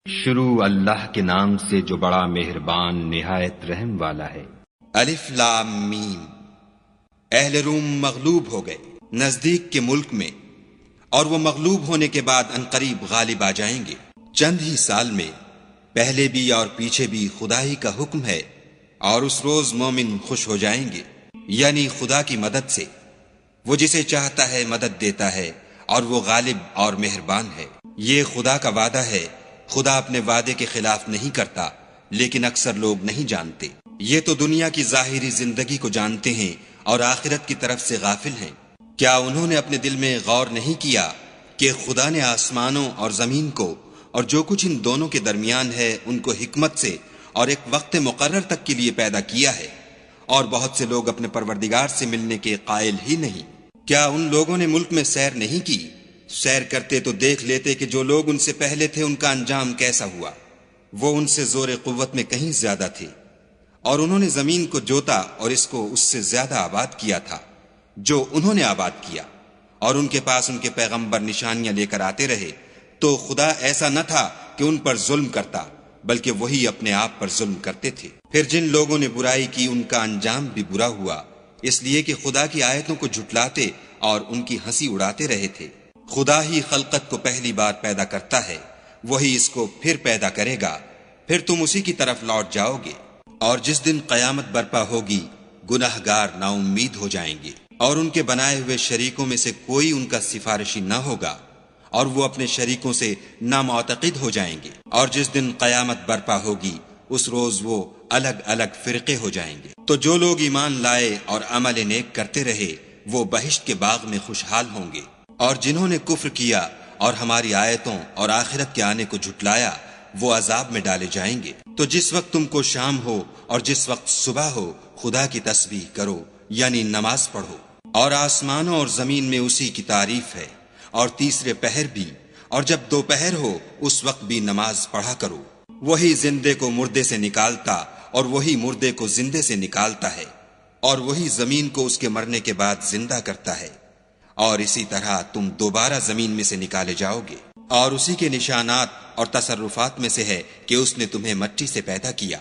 شروع اللہ کے نام سے جو بڑا مہربان نہایت رحم والا ہے۔ الف لام میم۔ اہل روم مغلوب ہو گئے نزدیک کے ملک میں، اور وہ مغلوب ہونے کے بعد عنقریب غالب آ جائیں گے۔ چند ہی سال میں پہلے بھی اور پیچھے بھی خدا ہی کا حکم ہے، اور اس روز مومن خوش ہو جائیں گے، یعنی خدا کی مدد سے۔ وہ جسے چاہتا ہے مدد دیتا ہے، اور وہ غالب اور مہربان ہے۔ یہ خدا کا وعدہ ہے، خدا اپنے وعدے کے خلاف نہیں کرتا، لیکن اکثر لوگ نہیں جانتے۔ یہ تو دنیا کی ظاہری زندگی کو جانتے ہیں اور آخرت کی طرف سے غافل ہیں۔ کیا انہوں نے اپنے دل میں غور نہیں کیا کہ خدا نے آسمانوں اور زمین کو اور جو کچھ ان دونوں کے درمیان ہے ان کو حکمت سے اور ایک وقت مقرر تک کے لیے پیدا کیا ہے، اور بہت سے لوگ اپنے پروردگار سے ملنے کے قائل ہی نہیں۔ کیا ان لوگوں نے ملک میں سیر نہیں کی؟ سیر کرتے تو دیکھ لیتے کہ جو لوگ ان سے پہلے تھے ان کا انجام کیسا ہوا۔ وہ ان سے زور قوت میں کہیں زیادہ تھے، اور انہوں نے زمین کو جوتا اور اس کو اس سے زیادہ آباد کیا تھا جو انہوں نے آباد کیا، اور ان کے پاس ان کے پیغمبر نشانیاں لے کر آتے رہے۔ تو خدا ایسا نہ تھا کہ ان پر ظلم کرتا، بلکہ وہی اپنے آپ پر ظلم کرتے تھے۔ پھر جن لوگوں نے برائی کی ان کا انجام بھی برا ہوا، اس لیے کہ خدا کی آیتوں کو جھٹلاتے اور ان کی ہنسی اڑاتے رہے تھے۔ خدا ہی خلقت کو پہلی بار پیدا کرتا ہے، وہی اس کو پھر پیدا کرے گا، پھر تم اسی کی طرف لوٹ جاؤ گے۔ اور جس دن قیامت برپا ہوگی گناہگار نا امید ہو جائیں گے، اور ان کے بنائے ہوئے شریکوں میں سے کوئی ان کا سفارشی نہ ہوگا، اور وہ اپنے شریکوں سے نامعتقد ہو جائیں گے۔ اور جس دن قیامت برپا ہوگی اس روز وہ الگ الگ فرقے ہو جائیں گے۔ تو جو لوگ ایمان لائے اور عمل نیک کرتے رہے وہ بہشت کے باغ میں خوشحال ہوں گے، اور جنہوں نے کفر کیا اور ہماری آیتوں اور آخرت کے آنے کو جھٹلایا وہ عذاب میں ڈالے جائیں گے۔ تو جس وقت تم کو شام ہو اور جس وقت صبح ہو خدا کی تسبیح کرو، یعنی نماز پڑھو۔ اور آسمانوں اور زمین میں اسی کی تعریف ہے، اور تیسرے پہر بھی، اور جب دوپہر ہو اس وقت بھی نماز پڑھا کرو۔ وہی زندے کو مردے سے نکالتا اور وہی مردے کو زندے سے نکالتا ہے، اور وہی زمین کو اس کے مرنے کے بعد زندہ کرتا ہے، اور اسی طرح تم دوبارہ زمین میں سے نکالے جاؤ گے۔ اور اسی کے نشانات اور تصرفات میں سے ہے کہ اس نے تمہیں مٹی سے پیدا کیا،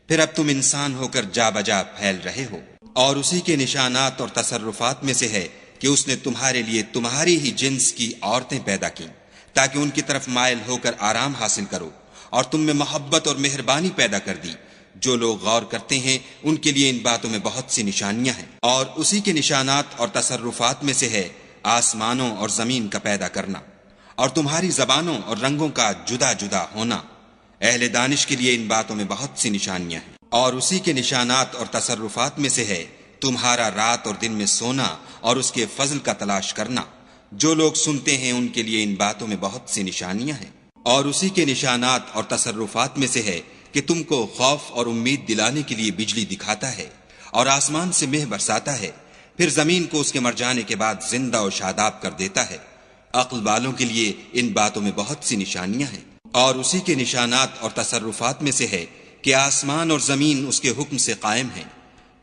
پھر اب تم انسان ہو کر جا بجا پھیل رہے ہو۔ اور اسی کے نشانات اور تصرفات میں سے ہے کہ اس نے تمہارے لیے تمہاری ہی جنس کی عورتیں پیدا کی تاکہ ان کی طرف مائل ہو کر آرام حاصل کرو، اور تم میں محبت اور مہربانی پیدا کر دی۔ جو لوگ غور کرتے ہیں ان کے لیے ان باتوں میں بہت سی نشانیاں ہیں۔ اور اسی کے نشانات اور تصرفات میں سے ہے آسمانوں اور زمین کا پیدا کرنا، اور تمہاری زبانوں اور رنگوں کا جدا جدا ہونا۔ اہل دانش کے لیے ان باتوں میں بہت سی نشانیاں ہیں۔ اور اسی کے نشانات اور تصرفات میں سے ہے تمہارا رات اور دن میں سونا اور اس کے فضل کا تلاش کرنا۔ جو لوگ سنتے ہیں ان کے لیے ان باتوں میں بہت سی نشانیاں ہیں۔ اور اسی کے نشانات اور تصرفات میں سے ہے کہ تم کو خوف اور امید دلانے کے لیے بجلی دکھاتا ہے، اور آسمان سے مہ برساتا ہے، پھر زمین کو اس کے مر جانے کے بعد زندہ و شاداب کر دیتا ہے۔ عقل والوں کے لیے ان باتوں میں بہت سی نشانیاں ہیں۔ اور اسی کے نشانات اور تصرفات میں سے ہے کہ آسمان اور زمین اس کے حکم سے قائم ہیں،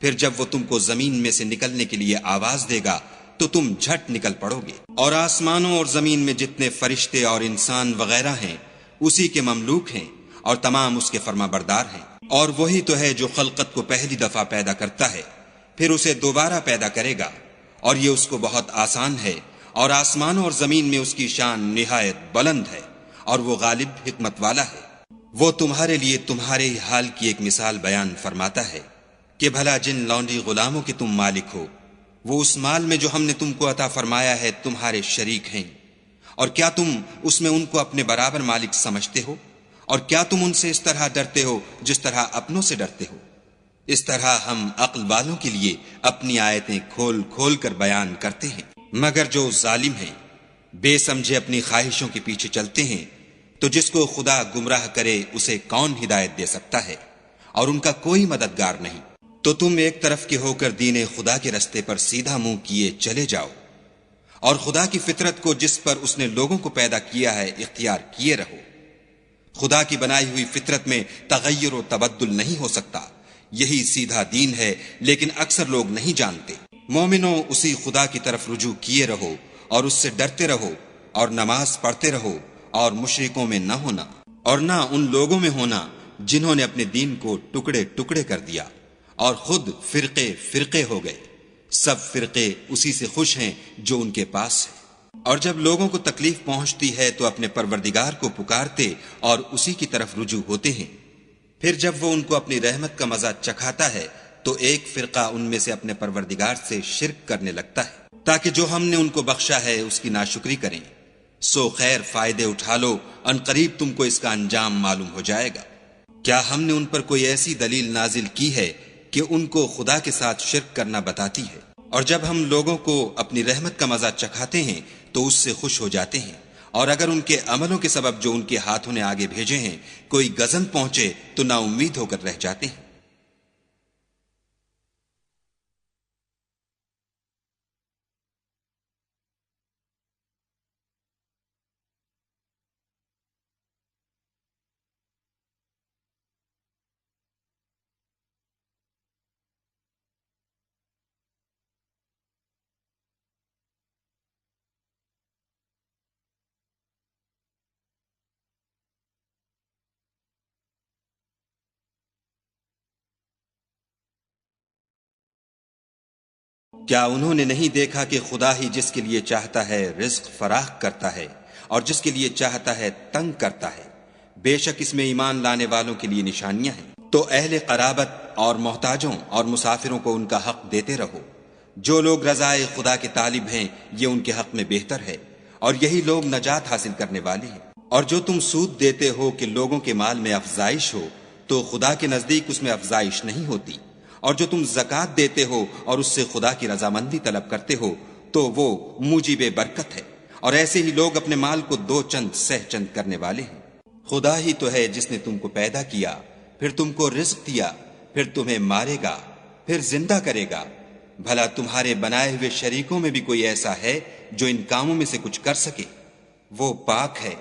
پھر جب وہ تم کو زمین میں سے نکلنے کے لیے آواز دے گا تو تم جھٹ نکل پڑو گے۔ اور آسمانوں اور زمین میں جتنے فرشتے اور انسان وغیرہ ہیں اسی کے مملوک ہیں، اور تمام اس کے فرما بردار ہیں۔ اور وہی تو ہے جو خلقت کو پہلی دفعہ پیدا کرتا ہے، پھر اسے دوبارہ پیدا کرے گا، اور یہ اس کو بہت آسان ہے۔ اور آسمانوں اور زمین میں اس کی شان نہایت بلند ہے، اور وہ غالب حکمت والا ہے۔ وہ تمہارے لیے تمہارے ہی حال کی ایک مثال بیان فرماتا ہے کہ بھلا جن لونڈی غلاموں کے تم مالک ہو وہ اس مال میں جو ہم نے تم کو عطا فرمایا ہے تمہارے شریک ہیں، اور کیا تم اس میں ان کو اپنے برابر مالک سمجھتے ہو؟ اور کیا تم ان سے اس طرح ڈرتے ہو جس طرح اپنوں سے ڈرتے ہو؟ اس طرح ہم عقل والوں کے لیے اپنی آیتیں کھول کھول کر بیان کرتے ہیں، مگر جو ظالم ہیں بے سمجھے اپنی خواہشوں کے پیچھے چلتے ہیں، تو جس کو خدا گمراہ کرے اسے کون ہدایت دے سکتا ہے، اور ان کا کوئی مددگار نہیں۔ تو تم ایک طرف کے ہو کر دین خدا کے رستے پر سیدھا منہ کیے چلے جاؤ، اور خدا کی فطرت کو جس پر اس نے لوگوں کو پیدا کیا ہے اختیار کیے رہو۔ خدا کی بنائی ہوئی فطرت میں تغیر و تبدل نہیں ہو سکتا، یہی سیدھا دین ہے، لیکن اکثر لوگ نہیں جانتے۔ مومنوں اسی خدا کی طرف رجوع کیے رہو اور اس سے ڈرتے رہو، اور نماز پڑھتے رہو اور مشرکوں میں نہ ہونا۔ اور نہ ان لوگوں میں ہونا جنہوں نے اپنے دین کو ٹکڑے ٹکڑے کر دیا اور خود فرقے فرقے ہو گئے۔ سب فرقے اسی سے خوش ہیں جو ان کے پاس ہے، اور جب لوگوں کو تکلیف پہنچتی ہے تو اپنے پروردگار کو پکارتے اور اسی کی طرف رجوع ہوتے ہیں۔ پھر جب وہ ان کو اپنی رحمت کا مزہ چکھاتا ہے تو ایک فرقہ ان میں سے اپنے پروردگار سے شرک کرنے لگتا ہے تاکہ جو ہم نے ان کو بخشا ہے اس کی ناشکری کریں۔ سو خیر فائدے اٹھا لو، ان قریب تم کو اس کا انجام معلوم ہو جائے گا۔ کیا ہم نے ان پر کوئی ایسی دلیل نازل کی ہے کہ ان کو خدا کے ساتھ شرک کرنا بتاتی ہے؟ اور جب ہم لوگوں کو اپنی رحمت کا مزہ چکھاتے ہیں تو اس سے خوش ہو جاتے ہیں، اور اگر ان کے عملوں کے سبب جو ان کے ہاتھوں نے آگے بھیجے ہیں کوئی گزن پہنچے تو نا امید ہو کر رہ جاتے ہیں۔ کیا انہوں نے نہیں دیکھا کہ خدا ہی جس کے لیے چاہتا ہے رزق فراخ کرتا ہے اور جس کے لیے چاہتا ہے تنگ کرتا ہے؟ بے شک اس میں ایمان لانے والوں کے لیے نشانیاں ہیں۔ تو اہل قرابت اور محتاجوں اور مسافروں کو ان کا حق دیتے رہو۔ جو لوگ رضائے خدا کے طالب ہیں یہ ان کے حق میں بہتر ہے، اور یہی لوگ نجات حاصل کرنے والے ہیں۔ اور جو تم سود دیتے ہو کہ لوگوں کے مال میں افزائش ہو تو خدا کے نزدیک اس میں افزائش نہیں ہوتی، اور جو تم زکوٰۃ دیتے ہو اور اس سے خدا کی رضامندی طلب کرتے ہو تو وہ موجب برکت ہے، اور ایسے ہی لوگ اپنے مال کو دو چند سہ چند کرنے والے ہیں۔ خدا ہی تو ہے جس نے تم کو پیدا کیا، پھر تم کو رزق دیا، پھر تمہیں مارے گا، پھر زندہ کرے گا۔ بھلا تمہارے بنائے ہوئے شریکوں میں بھی کوئی ایسا ہے جو ان کاموں میں سے کچھ کر سکے؟ وہ پاک ہے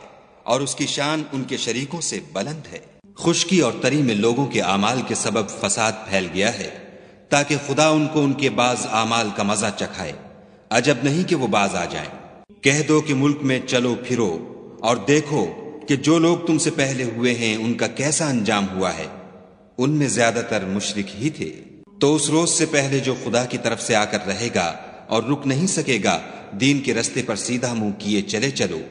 اور اس کی شان ان کے شریکوں سے بلند ہے۔ خشکی اور تری میں لوگوں کے اعمال کے سبب فساد پھیل گیا ہے تاکہ خدا ان کو ان کے بعض اعمال کا مزہ چکھائے۔ عجب نہیں کہ وہ باز آ جائیں۔ کہہ دو کہ ملک میں چلو پھرو اور دیکھو کہ جو لوگ تم سے پہلے ہوئے ہیں ان کا کیسا انجام ہوا ہے، ان میں زیادہ تر مشرک ہی تھے۔ تو اس روز سے پہلے جو خدا کی طرف سے آ کر رہے گا اور رک نہیں سکے گا، دین کے رستے پر سیدھا منہ کیے چلے چلو،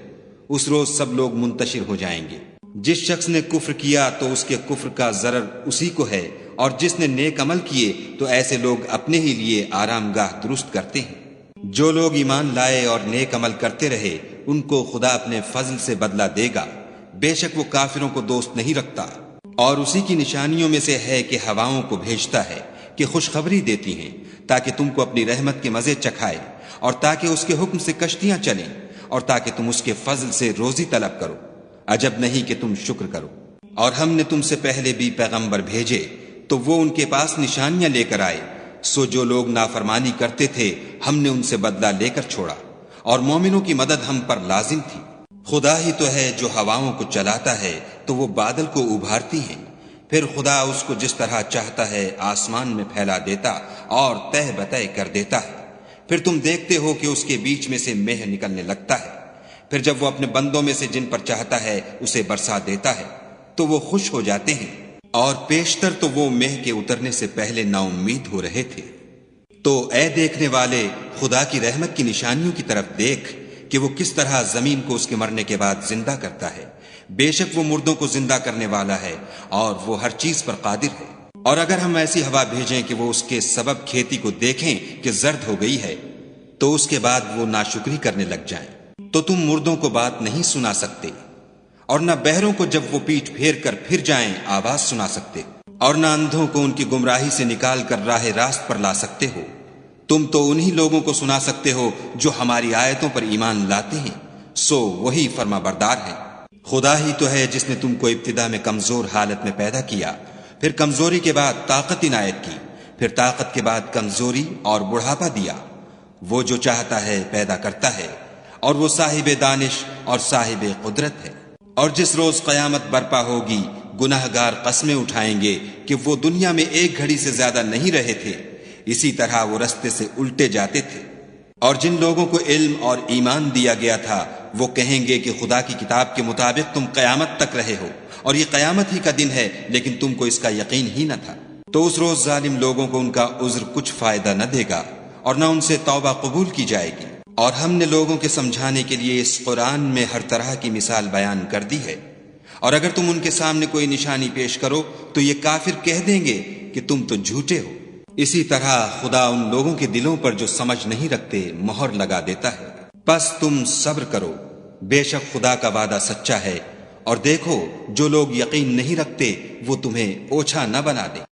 اس روز سب لوگ منتشر ہو جائیں گے۔ جس شخص نے کفر کیا تو اس کے کفر کا ضرر اسی کو ہے، اور جس نے نیک عمل کیے تو ایسے لوگ اپنے ہی لیے آرام گاہ درست کرتے ہیں۔ جو لوگ ایمان لائے اور نیک عمل کرتے رہے ان کو خدا اپنے فضل سے بدلہ دے گا، بے شک وہ کافروں کو دوست نہیں رکھتا۔ اور اسی کی نشانیوں میں سے ہے کہ ہواؤں کو بھیجتا ہے کہ خوشخبری دیتی ہیں تاکہ تم کو اپنی رحمت کے مزے چکھائے، اور تاکہ اس کے حکم سے کشتیاں چلیں، اور تاکہ تم اس کے فضل سے روزی طلب کرو۔ عجب نہیں کہ تم شکر کرو۔ اور ہم نے تم سے پہلے بھی پیغمبر بھیجے تو وہ ان کے پاس نشانیاں لے کر آئے، سو جو لوگ نافرمانی کرتے تھے ہم نے ان سے بدلہ لے کر چھوڑا، اور مومنوں کی مدد ہم پر لازم تھی۔ خدا ہی تو ہے جو ہواؤں کو چلاتا ہے تو وہ بادل کو ابھارتی ہیں، پھر خدا اس کو جس طرح چاہتا ہے آسمان میں پھیلا دیتا اور تہ بتہ کر دیتا ہے، پھر تم دیکھتے ہو کہ اس کے بیچ میں سے مہ نکلنے لگتا ہے، پھر جب وہ اپنے بندوں میں سے جن پر چاہتا ہے اسے برسا دیتا ہے تو وہ خوش ہو جاتے ہیں، اور پیشتر تو وہ مہ کے اترنے سے پہلے نا امید ہو رہے تھے۔ تو اے دیکھنے والے، خدا کی رحمت کی نشانیوں کی طرف دیکھ کہ وہ کس طرح زمین کو اس کے مرنے کے بعد زندہ کرتا ہے۔ بے شک وہ مردوں کو زندہ کرنے والا ہے اور وہ ہر چیز پر قادر ہے۔ اور اگر ہم ایسی ہوا بھیجیں کہ وہ اس کے سبب کھیتی کو دیکھیں کہ زرد ہو گئی ہے تو اس کے بعد وہ ناشکری کرنے لگ جائیں، تو تم مردوں کو بات نہیں سنا سکتے، اور نہ بہروں کو جب وہ پیٹھ پھیر کر پھر جائیں آواز سنا سکتے، اور نہ اندھوں کو ان کی گمراہی سے نکال کر راہ راست پر لا سکتے ہو۔ تم تو انہی لوگوں کو سنا سکتے ہو جو ہماری آیتوں پر ایمان لاتے ہیں، سو وہی فرما بردار ہے۔ خدا ہی تو ہے جس نے تم کو ابتدا میں کمزور حالت میں پیدا کیا، پھر کمزوری کے بعد طاقت عنایت کی، پھر طاقت کے بعد کمزوری اور بڑھاپا دیا۔ وہ جو چاہتا ہے پیدا کرتا ہے، اور وہ صاحب دانش اور صاحب قدرت ہے۔ اور جس روز قیامت برپا ہوگی گناہگار قسمیں اٹھائیں گے کہ وہ دنیا میں ایک گھڑی سے زیادہ نہیں رہے تھے، اسی طرح وہ رستے سے الٹے جاتے تھے۔ اور جن لوگوں کو علم اور ایمان دیا گیا تھا وہ کہیں گے کہ خدا کی کتاب کے مطابق تم قیامت تک رہے ہو، اور یہ قیامت ہی کا دن ہے لیکن تم کو اس کا یقین ہی نہ تھا۔ تو اس روز ظالم لوگوں کو ان کا عذر کچھ فائدہ نہ دے گا اور نہ ان سے توبہ قبول کی جائے گی۔ اور ہم نے لوگوں کے سمجھانے کے لیے اس قرآن میں ہر طرح کی مثال بیان کر دی ہے، اور اگر تم ان کے سامنے کوئی نشانی پیش کرو تو یہ کافر کہہ دیں گے کہ تم تو جھوٹے ہو۔ اسی طرح خدا ان لوگوں کے دلوں پر جو سمجھ نہیں رکھتے مہر لگا دیتا ہے۔ پس تم صبر کرو، بے شک خدا کا وعدہ سچا ہے، اور دیکھو جو لوگ یقین نہیں رکھتے وہ تمہیں اوچھا نہ بنا دیں۔